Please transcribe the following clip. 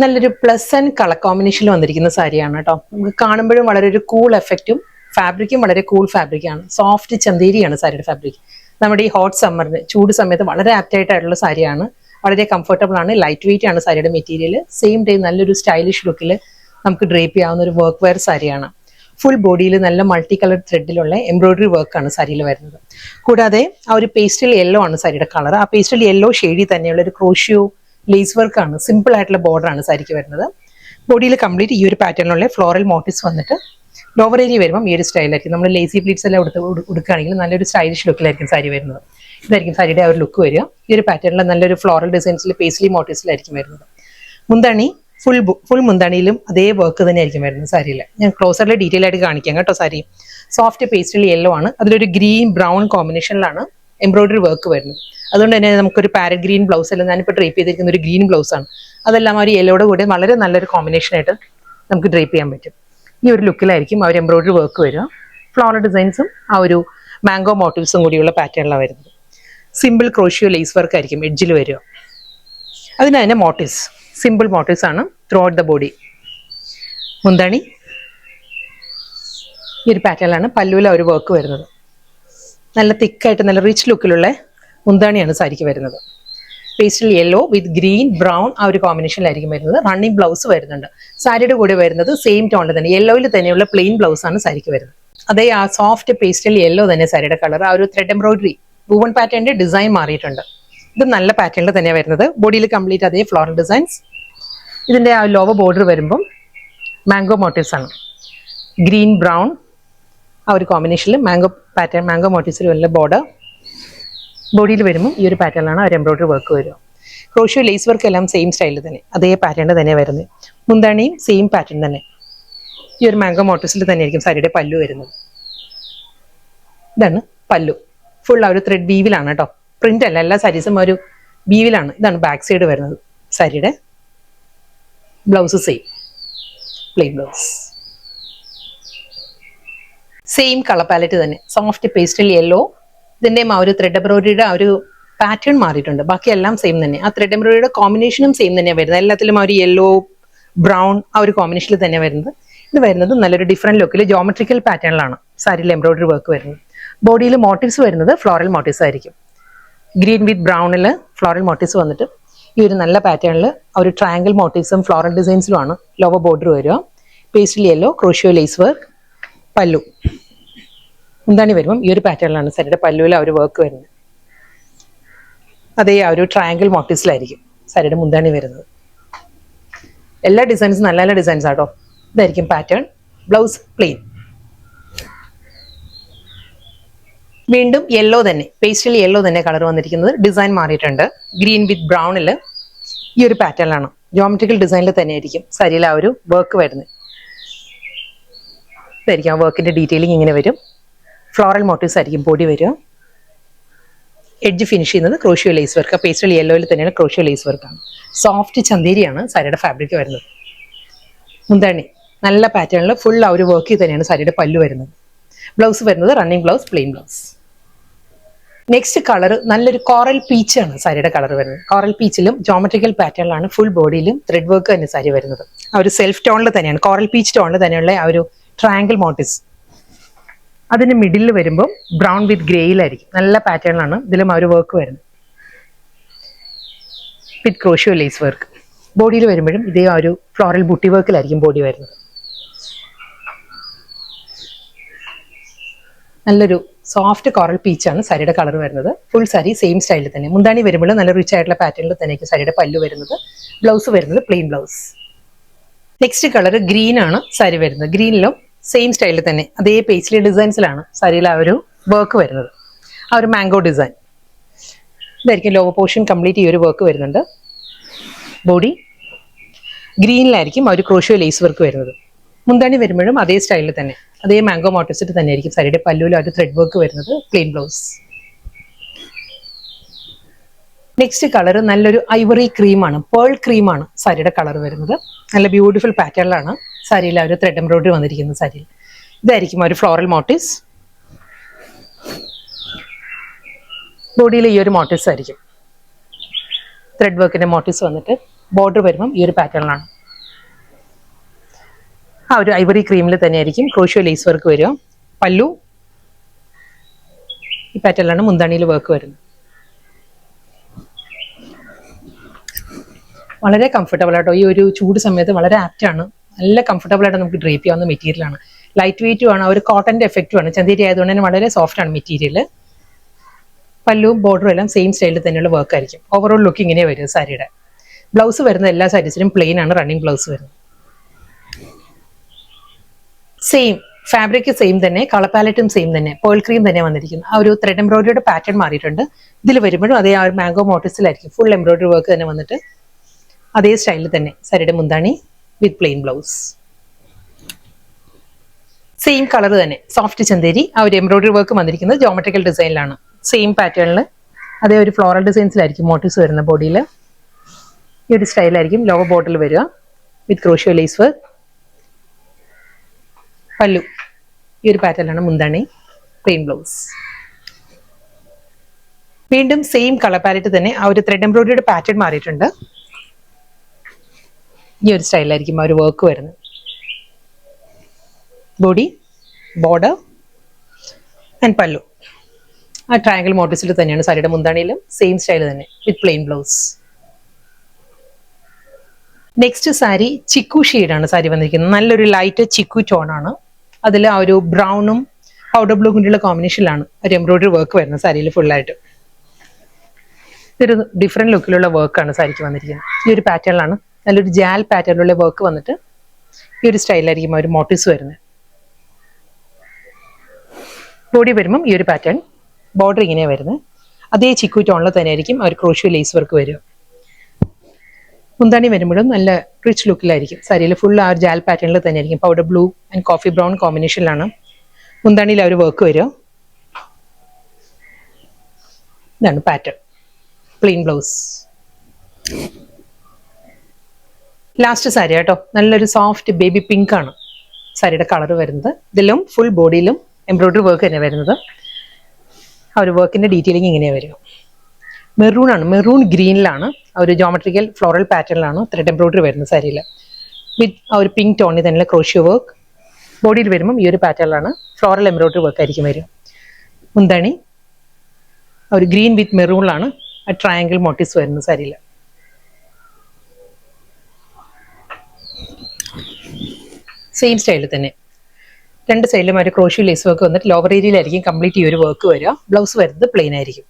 നല്ലൊരു pleasant colour കോമ്പിനേഷനിൽ വന്നിരിക്കുന്ന സാരിയാണ് കേട്ടോ. നമുക്ക് കാണുമ്പോഴും വളരെ ഒരു കൂൾ എഫക്റ്റും ഫാബ്രിക്കും വളരെ കൂൾ ഫാബ്രിക്കാണ്. സോഫ്റ്റ് ചന്തേരിയാണ് സാരിയുടെ ഫാബ്രിക്. നമ്മുടെ ഈ ഹോട്ട് സമ്മറിന് ചൂട് സമയത്ത് വളരെ ആപ്റ്റായിട്ടുള്ള സാരിയാണ്. വളരെ കംഫർട്ടബിൾ ആണ്, ലൈറ്റ് വെയിറ്റ് ആണ് സാരിയുടെ മെറ്റീരിയൽ. സെയിം ടൈം നല്ലൊരു സ്റ്റൈലിഷ് ലുക്കിൽ നമുക്ക് ഡ്രേപ്പ് ചെയ്യാവുന്ന ഒരു വർക്ക് വെയർ സാരിയാണ്. ഫുൾ ബോഡിയിൽ നല്ല മൾട്ടി കളർ ത്രെഡിലുള്ള എംബ്രോയിഡറി വർക്കാണ് സാരിയിൽ വരുന്നത്. കൂടാതെ ആ ഒരു പേസ്റ്റൽ യെല്ലോ ആണ് സാരിയുടെ കളർ. ആ പേസ്റ്റൽ യെല്ലോ ഷെയ്ഡിൽ തന്നെയുള്ള ഒരു ക്രോഷ്യോ ലേസ് വർക്കാണ്, സിമ്പിൾ ആയിട്ടുള്ള ബോർഡർ ആണ് സാരിക്ക് വരുന്നത്. ബോഡിയിൽ കംപ്ലീറ്റ് ഈ ഒരു പാറ്റേണിലുള്ള ഫ്ലോറൽ മോട്ടീവ്സ് വന്നിട്ട് ലോവർ ഏരിയ വരുമ്പോൾ ഈ ഒരു സ്റ്റൈലായിരിക്കും. നമ്മൾ ലേസി പ്ലീറ്റ്സ് എല്ലാം ഉടുക്കുകയാണെങ്കിൽ നല്ലൊരു സ്റ്റൈലിഷ് ലുക്കിലായിരിക്കും സാരി വരുന്നത്. ഇതായിരിക്കും സാരിയുടെ ആ ഒരു ലുക്ക് വരിക. ഈ ഒരു പാറ്റേണിൽ നല്ലൊരു ഫ്ലോറൽ ഡിസൈൻസിൽ പേസ്ലി മോട്ടീവ്സിലായിരിക്കും വരുന്നത്. മുന്താണി ഫുൾ മുന്താണിയിലും അതേ വർക്ക് തന്നെ ആയിരിക്കും വരുന്നത് സാരിയിൽ. ഞാൻ ക്ലോസറിൽ ഡീറ്റെയിൽ ആയിട്ട് കാണിക്കാം കേട്ടോ. സാരി സോഫ്റ്റ് പേസ്റ്റൽ യെല്ലോ ആണ്, അതിലൊരു ഗ്രീൻ ബ്രൗൺ കോമ്പിനേഷനിലാണ് എംബ്രോയിഡറി വർക്ക് വരുന്നത്. അതുകൊണ്ട് തന്നെ നമുക്കൊരു പാരറ്റ് ഗ്രീൻ ബ്ലൗസ് അല്ല, ഞാനിപ്പോൾ ഡ്രേപ്പ് ചെയ്തിരിക്കുന്ന ഒരു ഗ്രീൻ ബ്ലൗസ് ആണ്. അതെല്ലാം ഒരു യെല്ലോയുടെ കൂടെ വളരെ നല്ലൊരു കോമ്പിനേഷനായിട്ട് നമുക്ക് ഡ്രേപ്പ് ചെയ്യാൻ പറ്റും. ഈ ഒരു ലുക്കിലായിരിക്കും അവർ എംബ്രോയിഡറി വർക്ക് വരിക. ഫ്ലോറൽ ഡിസൈൻസും ആ ഒരു മാംഗോ മോട്ടീവ്സും കൂടിയുള്ള പാറ്റേണിലാണ് വരുന്നത്. സിമ്പിൾ ക്രോഷ്യോ ലേസ് വർക്ക് ആയിരിക്കും എഡ്ജിൽ വരിക. അതിന് തന്നെ മോട്ടീവ്സ് സിമ്പിൾ മോട്ടീവ്സ് ആണ് ത്രൂ ഔട്ട് ദ ബോഡി. മുന്താണി ഈ ഒരു പാറ്റേണിലാണ് പല്ലുവിൽ ഒരു വർക്ക് വരുന്നത്. നല്ല തിക്കായിട്ട് നല്ല റിച്ച് ലുക്കിലുള്ള മുന്താണിയാണ് സാരിക്ക് വരുന്നത്. പേസ്റ്റൽ യെല്ലോ വിത്ത് ഗ്രീൻ ബ്രൗൺ ആ ഒരു കോമ്പിനേഷനിലായിരിക്കും വരുന്നത്. റണ്ണിങ് ബ്ലൗസ് വരുന്നുണ്ട്. സാരിയുടെ കൂടെ വരുന്നത് സെയിം ടോണിൽ തന്നെ യെല്ലോയിൽ തന്നെയുള്ള പ്ലെയിൻ ബ്ലൗസ് ആണ് സാരിക്ക് വരുന്നത്. അതേ ആ സോഫ്റ്റ് പേസ്റ്റൽ യെല്ലോ തന്നെ സാരിയുടെ കളർ. ആ ഒരു ത്രെഡ് എംബ്രോയിഡറി വൂവൺ പാറ്റേണിന്റെ ഡിസൈൻ മാറിയിട്ടുണ്ട്. ഇത് നല്ല പാറ്റേണിൽ തന്നെയാണ് വരുന്നത്. ബോഡിയിൽ കംപ്ലീറ്റ് അതേ ഫ്ലോറൽ ഡിസൈൻസ്. ഇതിന്റെ ആ ലോവർ ബോർഡർ വരുമ്പം മാംഗോ മോട്ടീവ്സ് ആണ്. ഗ്രീൻ ബ്രൗൺ ആ ഒരു കോമ്പിനേഷനിൽ മാംഗോ മോട്ടീവ്സിൽ വല്ല ബോർഡർ. ബോഡിയിൽ വരുമ്പോൾ ഈ ഒരു പാറ്റേണിലാണ് ഒരു എംബ്രോയിഡറി വർക്ക് വരിക. ക്രോഷ്യോ ലേസ് വർക്ക് എല്ലാം സെയിം സ്റ്റൈലിൽ തന്നെ അതേ പാറ്റേണിൽ തന്നെ വരുന്നത്. മുന്താണിയും സെയിം പാറ്റേൺ തന്നെ. ഈ ഒരു മാംഗോ മോട്ടീവ്സിൽ തന്നെ ആയിരിക്കും സാരിയുടെ പല്ലു വരുന്നത്. ഇതാണ് പല്ലു. ഫുൾ ആ ഒരു ത്രെഡ് വീവിലാണ് കേട്ടോ. പ്രിന്റ് അല്ല, എല്ലാ സാരീസും ഒരു വീവിലാണ്. ഇതാണ് ബാക്ക് സൈഡ് വരുന്നത് സാരിയുടെ. Blouse same plain blouse. Same colour palette തന്നെ, സോഫ്റ്റ് പേസ്റ്റൽ യെല്ലോ. ഇതിന്റെയും ആ ഒരു ത്രെഡ് എംബ്രോയിഡറിയുടെ ആ ഒരു പാറ്റേൺ മാറിയിട്ടുണ്ട്. ബാക്കി എല്ലാം സെയിം തന്നെ. ആ ത്രെഡ് എംബ്രോയിഡറിയുടെ കോമ്പിനേഷനും സെയിം തന്നെയാണ് വരുന്നത്. എല്ലാത്തിലും ആ ഒരു യെല്ലോ ബ്രൗൺ ആ ഒരു കോമ്പിനേഷനിൽ തന്നെ വരുന്നത്. ഇത് വരുന്നത് നല്ലൊരു ഡിഫറെന്റ് ലുക്കിൽ ജോമെട്രിക്കൽ പാറ്റേണിലാണ് സാരിയിൽ എംബ്രോയിഡറി വർക്ക് വരുന്നത്. ബോഡിയിൽ മോട്ടീവ്സ് വരുന്നത് ഫ്ലോറൽ മോട്ടീവ്സ് ആയിരിക്കും. ഗ്രീൻ വിത്ത് ബ്രൗണിൽ ഫ്ലോറൽ മോട്ടീവ്സ് വന്നിട്ട് ഈ ഒരു നല്ല പാറ്റേണിൽ ആ ഒരു ട്രയാങ്കിൾ മോട്ടീവ്സും ഫ്ലോറൽ ഡിസൈൻസിലുമാണ് ലോവർ ബോർഡർ വരിക. Pastel yellow crochet lace work. Pallu മുന്താണി വരുമ്പം ഈ ഒരു പാറ്റേണിലാണ് സാരിയുടെ പല്ലുവിൽ ആ ഒരു വർക്ക് വരുന്നത്. അതേ ആ ഒരു ട്രയാങ്കിൾ മോട്ടീവ്സിലായിരിക്കും സാരിയുടെ മുന്താണി വരുന്നത്. എല്ലാ ഡിസൈൻസും നല്ല നല്ല ഡിസൈൻസ് ആട്ടോ. ഇതായിരിക്കും പാറ്റേൺ. Blouse plain. വീണ്ടും യെല്ലോ തന്നെ, പേസ്റ്റൽ യെല്ലോ തന്നെ കളർ വന്നിരിക്കുന്നത്. ഡിസൈൻ മാറിയിട്ടുണ്ട്. ഗ്രീൻ വിത്ത് ബ്രൗണിൽ ഈ ഒരു പാറ്റേണിലാണ് ജോമെട്രിക്കൽ ഡിസൈനിൽ തന്നെ ആയിരിക്കും സാരിയിൽ ആ ഒരു വർക്ക് വരുന്നത്. ഇതായിരിക്കും ആ വർക്കിന്റെ ഡീറ്റെയിലിംഗ് ഇങ്ങനെ വരും. ഫ്ലോറൽ മോട്ടീവ്സ് ആയിരിക്കും ബോഡി വരിക. എഡ്ജ് ഫിനിഷ് ചെയ്യുന്നത് ക്രോഷ്യോ ലേസ് വർക്ക്. പേസ്റ്റൽ യെല്ലോയിൽ തന്നെയാണ് ക്രോഷ്യോ ലേസ് വർക്കാണ്. സോഫ്റ്റ് ചന്തേരിയാണ് സാരിയുടെ ഫാബ്രിക് വരുന്നത്. മുന്താണി നല്ല പാറ്റേണിൽ ഫുൾ ആ ഒരു വർക്കിൽ തന്നെയാണ് സാരിയുടെ പല്ലു വരുന്നത്. ബ്ലൗസ് വരുന്നത് running blouse, plain blouse. Next colour നല്ലൊരു കോറൽ പീച്ച് ആണ് സാരിയുടെ കളർ വരുന്നത്. കോറൽ പീച്ചിലും ജോമെട്രിക്കൽ പാറ്റേണിലാണ് ഫുൾ ബോഡിയിലും ത്രെഡ് വർക്ക് തന്നെ സാരി വരുന്നത്. ആ ഒരു സെൽഫ് ടോണിൽ തന്നെയാണ്, കോറൽ പീച്ച് ടോണിൽ തന്നെയുള്ള ആ ഒരു ട്രയാങ്കിൾ മോട്ടീവ്സ്. അതിന് മിഡിൽ വരുമ്പോൾ ബ്രൗൺ വിത്ത് ഗ്രേയിലായിരിക്കും. നല്ല പാറ്റേണിലാണ് ഇതിലും ആ ഒരു വർക്ക് വരുന്നത്. വിത്ത് ക്രോഷ്യോ ലേസ് വർക്ക്. ബോഡിയിൽ വരുമ്പോഴും ഇതേ ആ ഒരു ഫ്ലോറൽ ബുട്ടി വർക്കിലായിരിക്കും ബോഡി വരുന്നത്. നല്ലൊരു സോഫ്റ്റ് കോറൽ പീച്ചാണ് സാരിയുടെ കളർ വരുന്നത്. ഫുൾ സാരി സെയിം സ്റ്റൈലിൽ തന്നെ. മുന്താണി വരുമ്പോൾ നല്ല റിച്ച് ആയിട്ടുള്ള പാറ്റേണിൽ തന്നെയായിരിക്കും സാരിയുടെ പല്ലു വരുന്നത്. ബ്ലൗസ് വരുന്നത് plain blouse. Next colour green ആണ് സാരി വരുന്നത്. ഗ്രീനിലും സെയിം സ്റ്റൈലിൽ തന്നെ അതേ പേസ്ലി ഡിസൈൻസിലാണ് സാരിയിൽ ആ ഒരു വർക്ക് വരുന്നത്. ആ ഒരു മാംഗോ ഡിസൈൻ. ഇതായിരിക്കും ലോവർ പോർഷൻ കംപ്ലീറ്റ് ഈ ഒരു വർക്ക് വരുന്നുണ്ട്. ബോഡി ഗ്രീനിലായിരിക്കും ആ ഒരു ക്രോഷ്യോ ലേസ് വർക്ക് വരുന്നത്. മുന്താണി വരുമ്പോഴും അതേ സ്റ്റൈലിൽ തന്നെ അതേ മാംഗോ മോട്ടീവ്സിൽ തന്നെ ആയിരിക്കും സാരിയുടെ പല്ലുവിൽ ആ ഒരു ത്രെഡ് വർക്ക് വരുന്നത്. Plain blouse. നെക്സ്റ്റ് കളർ നല്ലൊരു ഐവറി ക്രീമാണ്, പേൾ ക്രീമാണ് സാരിയുടെ കളർ വരുന്നത്. നല്ല ബ്യൂട്ടിഫുൾ പാറ്റേണിലാണ് സാരിയിൽ ആ ഒരു ത്രെഡ് എംബ്രോയിഡറി വന്നിരിക്കുന്നത്. സാരിയിൽ ഇതായിരിക്കും ഒരു ഫ്ലോറൽ മോട്ടീവ്സ്. ബോഡിയിൽ ഈ ഒരു മോട്ടീവ്സ് ആയിരിക്കും. ത്രെഡ് വർക്കിന്റെ മോട്ടീവ്സ് വന്നിട്ട് ബോർഡർ വരുമ്പം ഈ ഒരു പാറ്റേണിലാണ്. ആ ഒരു ഐവറി ക്രീമിൽ തന്നെ ആയിരിക്കും ക്രോഷ്യോ ലേസ് വർക്ക് വരിക. പല്ലു ഈ പാറ്റേണിലാണ്, മുന്താണിയിൽ വർക്ക് വരുന്നത്. വളരെ കംഫർട്ടബിൾ ആട്ടോ, ഈ ഒരു ചൂട് സമയത്ത് വളരെ ആപ്റ്റാണ്. നല്ല കംഫർട്ടബിൾ ആയിട്ട് നമുക്ക് ഡ്രേപ്പ് ചെയ്യാവുന്ന മെറ്റീരിയലാണ്. ലൈറ്റ് വെയിറ്റും ആണ്, ഒരു കോട്ടന്റെ എഫക്റ്റും ആണ്. ചന്തേരി ആയതുകൊണ്ട് തന്നെ വളരെ സോഫ്റ്റ് ആണ് മെറ്റീരിയൽ. പല്ലുവും ബോർഡറും എല്ലാം സെയിം സ്റ്റൈലിൽ തന്നെയുള്ള വർക്ക് ആയിരിക്കും. ഓവറോൾ ലുക്ക് ഇങ്ങനെ വരും സാരിയുടെ. ബ്ലൗസ് വരുന്ന എല്ലാ സാരീസിലും പ്ലെയിൻ ആണ് റണ്ണിങ് ബ്ലൗസ് വരുന്നത്. സെയിം ഫാബ്രിക് സെയിം തന്നെ, കളർ പാലറ്റും സെയിം തന്നെ, പേൾ ക്രീം തന്നെ വന്നിരിക്കുന്നത്. ആ ഒരു ത്രെഡ് എംബ്രോയിഡറിയുടെ പാറ്റേൺ മാറിയിട്ടുണ്ട്. ഇതിൽ വരുമ്പോഴും അതേ ആ ഒരു മാംഗോ മോട്ടീവ്സിലായിരിക്കും ഫുൾ എംബ്രോയിഡറി വർക്ക് തന്നെ വന്നിട്ട് അതേ സ്റ്റൈലിൽ തന്നെ സാരിയുടെ മുന്താണി വിത്ത് പ്ലെയിൻ ബ്ലൗസ്. സെയിം കളർ തന്നെ, സോഫ്റ്റ് ചന്തേരി. ആ ഒരു എംബ്രോയിഡറി വർക്ക് വന്നിരിക്കുന്നത് ജോമെട്രിക്കൽ ഡിസൈനിലാണ്. സെയിം പാറ്റേണിൽ അതേ ഒരു ഫ്ലോറൽ ഡിസൈൻസിലായിരിക്കും മോട്ടീവ്സ് വരുന്ന ബോഡിയിൽ. ഈ ഒരു സ്റ്റൈലായിരിക്കും ലോവർ ബോട്ടിൽ വരിക വിത്ത് ക്രോഷ്യോ ലേസ് വർക്ക്. പല്ലു ഈ ഒരു പാറ്റേണിലാണ്, മുന്താണി പ്ലെയിൻ ബ്ലൗസ്. വീണ്ടും സെയിം കളർ പാലറ്റ് തന്നെ, ആ ഒരു ത്രെഡ് എംബ്രോയിഡറിയുടെ പാറ്റേൺ മാറിയിട്ടുണ്ട്. ഈ ഒരു സ്റ്റൈലായിരിക്കും ആ ഒരു വർക്ക് വരുന്നത്. ബോഡി, ബോർഡർ ആൻഡ് പല്ലു ആ ട്രയാങ്കിൾ മോട്ടീവ്സിൽ തന്നെയാണ് സാരിയുടെ മുന്താണിയിലും സെയിം സ്റ്റൈൽ തന്നെ with plain blouse. Next sari chikoo ഷെയ്ഡാണ് സാരി വന്നിരിക്കുന്നത്. നല്ലൊരു ലൈറ്റ് ചിക്കു ടോൺ ആണ്. അതിൽ ആ ഒരു ബ്രൗണും പൗഡർ ബ്ലൂ കൊണ്ടുള്ള കോമ്പിനേഷനിലാണ് ഒരു എംബ്രോയിഡറി വർക്ക് വരുന്നത് സാരിയിൽ ഫുള്ളായിട്ട്. ഇതൊരു ഡിഫറെന്റ് ലുക്കിലുള്ള വർക്കാണ് സാരിക്ക് വന്നിരിക്കുന്നത്. ഈ ഒരു പാറ്റേണിലാണ്, നല്ലൊരു ജാൽ പാറ്റേണിലുള്ള വർക്ക് വന്നിട്ട് ഈ ഒരു സ്റ്റൈലായിരിക്കും ആ ഒരു മോട്ടീവ്സ് വരുന്നത്. ബോഡി വരുമ്പം ഈ ഒരു പാറ്റേൺ, ബോർഡർ ഇങ്ങനെയാണ് വരുന്നത്. അതേ ചിക്കു ടോണിൽ തന്നെ ആയിരിക്കും ആ ഒരു ക്രോഷ്യോ ലേസ് വർക്ക് വരിക. മുന്താണി വരുമ്പോഴും നല്ല റിച്ച് ലുക്കിലായിരിക്കും. സാരിയിൽ ഫുൾ ആ ഒരു ജാൽ പാറ്റേണിൽ തന്നെ ആയിരിക്കും. Powder blue and coffee brown കോമ്പിനേഷനിലാണ് മുന്താണിയിൽ ആ ഒരു വർക്ക് വരിക. ഇതാണ് pattern, plain blouse. Last sari കേട്ടോ, നല്ലൊരു സോഫ്റ്റ് ബേബി പിങ്ക് ആണ് സാരിയുടെ കളർ വരുന്നത്. ഇതിലും ഫുൾ ബോഡിയിലും എംബ്രോയിഡറി വർക്ക് തന്നെ വരുന്നത്. ആ ഒരു വർക്കിന്റെ ഡീറ്റെയിലിംഗ് ഇങ്ങനെയാണ് വരിക. മെറൂൺ ആണ്, മെറൂൺ ഗ്രീനിലാണ്, ആ ഒരു ജോമെട്രിക്കൽ ഫ്ലോറൽ പാറ്റേണിലാണ് ത്രെഡ് എംബ്രോയിഡറി വരുന്നത് സാരിയിൽ വിത്ത് ആ ഒരു പിങ്ക് ടോണിൽ തന്നെ ക്രോഷ്യോ വർക്ക്. ബോഡിയിൽ വരുമ്പം ഈ ഒരു പാറ്റേണിലാണ് ഫ്ലോറൽ എംബ്രോയിഡറി വർക്ക് ആയിരിക്കും വരിക. മുന്താണി ആ ഒരു ഗ്രീൻ വിത്ത് മെറൂണിലാണ് ആ ട്രയാങ്കിൾ മോട്ടീവ്സ് വരുന്നത് സാരിയിൽ. സെയിം സ്റ്റൈലിൽ തന്നെ രണ്ട് സൈഡിലും ഒരു ക്രോഷ്യോ ലേസ് വർക്ക് വന്നിട്ട് ലോവർ ഏരിയയിലായിരിക്കും കംപ്ലീറ്റ് ഈ ഒരു വർക്ക് വരിക. ബ്ലൗസ് വരുന്നത് പ്ലെയിൻ ആയിരിക്കും.